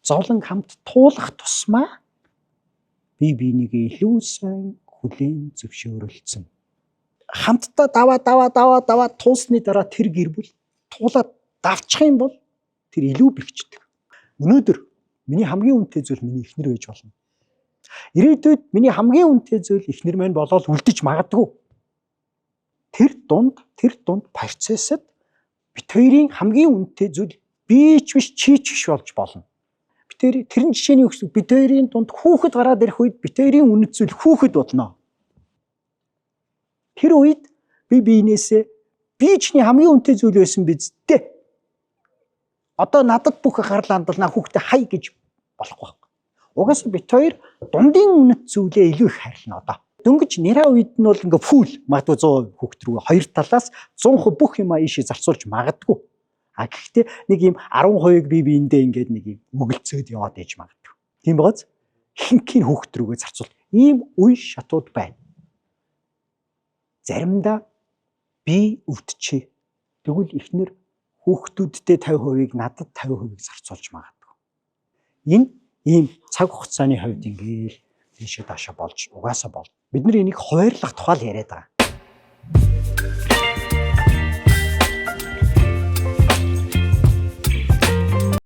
зовлон хамт туулах тусмаа бие бинийгээ илүү сайн хүлээн зөвшөөрөлцөн. Хамтдаа даваа туусны дараа тэр гэр бүл туулаад давчих юм бол тэр илүү бэхждэг. Өнөөдөр миний хамгийн үнэтэй зүйл миний эхнэр байж болно. Ирээдүйд миний хамгийн үнэтэй зүйл эхнэр маань болоод үлдэж магадгүй. Тэр дунд процессд бид хоёрын хамгийн үнэтэй зүйл би ч биш чи ч биш болж болно. Тэрэн жишээний өгсөн бид хоёрын дунд хүүхэд гараад ирэх үед бид хоёрын үнэт зүйл хүүхэд болно. Тэр үед би биенээсээ би чиний хамгийн үнэтэй зүйл байсан биз дээ. Одоо надад бүх гарал хандалнаа хүүхдээ хай гэж болохгүй. Угаасаа бид хоёр дундын үнэт зүйлээ илүү их харилна одоо. Дөнгөж нэраа үед нь бол ингээ фул магадгүй 100% хүүхд рүү хоёр талаас 100% бүх юм ийшээ зарцуулж магадгүй. А гэхдээ нэг юм 10% би биендээ ингээд нэг юм өгөлцөөд яваад ээж магадгүй. Тийм бааз хинхийн хүүхд рүүгээ зарцуул. Ийм үе шатууд байна. Заримдаа би өвдчихье. Тэгвэл эхнэр хүүхдүүдтэй 50%-ийг надад 50%-ийг зарцуулж магадгүй. Энэ ийм цаг хугацааны хувьд ингээл тийшээ даашаа болж угаасаа бол бид нар энийг хуваарлах тухай л яриад байгаа.